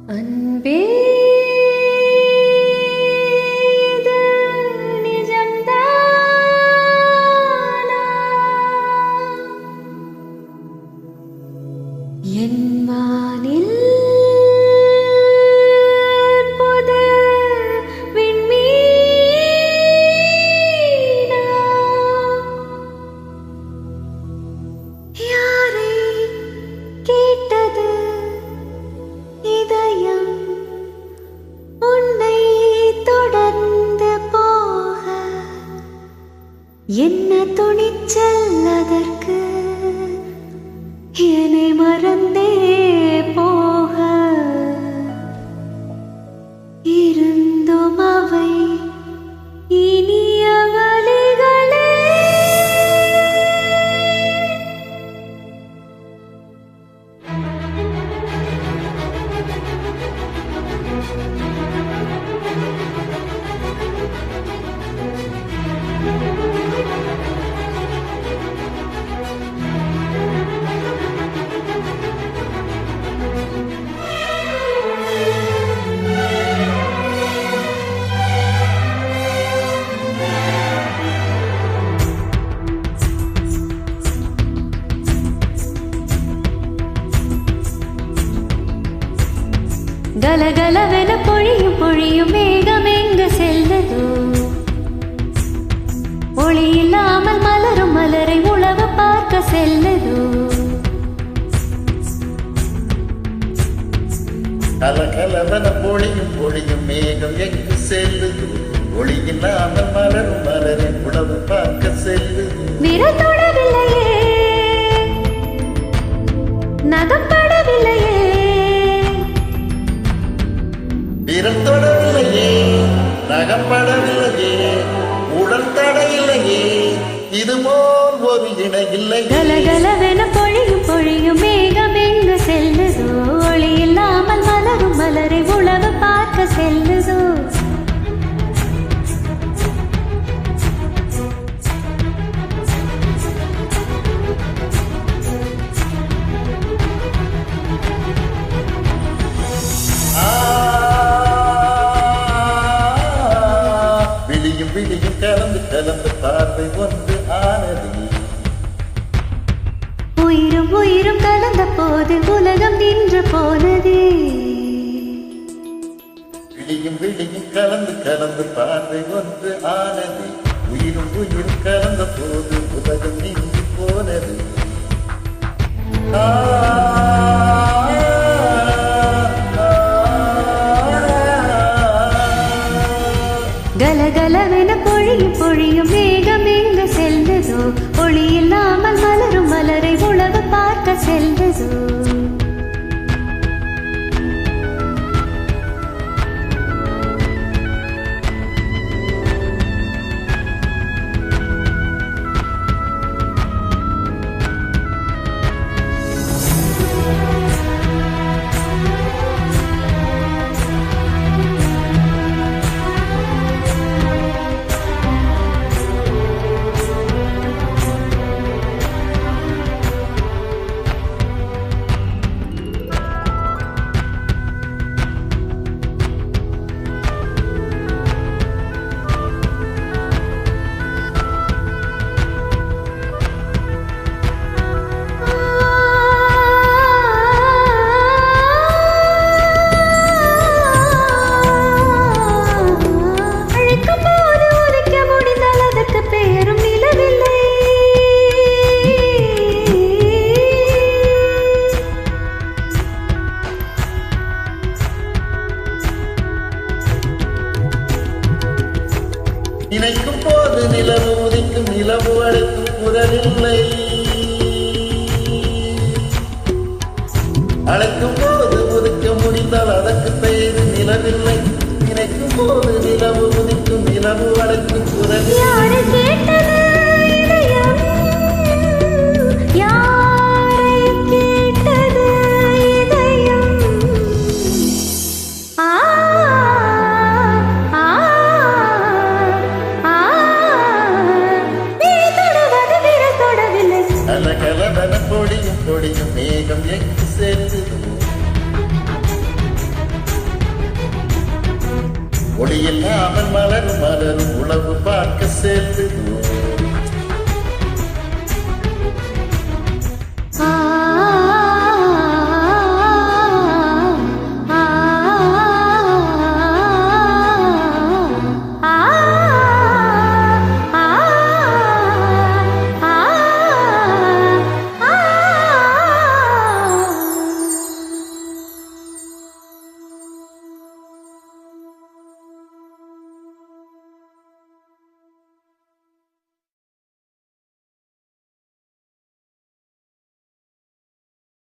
அன்பே என் வானில் புது விண்மீனா யாரை கேட்டது இதயம் உன்னை தொடர்ந்து போக என்ன துணிச்சல் அதற்கு என்னை மறந்தே போக இருந்தும் அவை இனிய வழிகளே கலகலவென பொழியும் பொழியும் மேகம் எங்கு செல்லுதோ ஒளி இல்லாமல் மலரும் மலரை உழவு பார்க்க செல்லுதோ கலகலவென பொழியும் பொழியும் மேகம் எங்கு செல்லுதோ ஒளி இல்லாமல் மலரும் மலரை உழவு பார்க்க செல்லுதோ விரல் தொடவில்லையே நகப்படவில்லையே விரல் தொடவில்லையே நகப்படவில்லையே உடல் தடையில்லையே இதுபோல் ஒரு இணை இல்லை கலகலவென பொழியும் பொழியும் மேகம் எங்கு செல்லுதோ ஒளி இல்லாமல் மலரும் மலரை உழவு பார்க்க செல்லுதோ விழியும் கலந்து கலந்து பார்வை ஒன்று ஆனது உயிரும் உயிரும் கலந்த போது உலகம் நின்று போனதே விழியும் கலந்து கலந்து பார்வை ஒன்று ஆனது உயிரும் உயிரும் கலந்த போது உலகம் நின்று போனது கலகலவென பொழியும் பொழியும் மேகம் எங்கு செல்லுதோ ஒளி இல்லாமல் மலரும் மலரை உழவு பார்க்க செல்லுதோ நினைக்கும் போது நிலவு உதிக்கும் நிலவு அழைக்கும் குரலில்லை அழைக்கும் போது உதிக்க முடிந்தால் அதற்கு பெயர் நிலவில்லை நினைக்கும் போது நிலவு உதிக்கும் நிலவு அழைக்கும் குரலில்லை பொழியும் பொழியும் மேகம் எங்கு செல்லுதோ ஒளி இல்லாமல் மலரும் மலரும் உழவு பார்க்க செல்லுதோ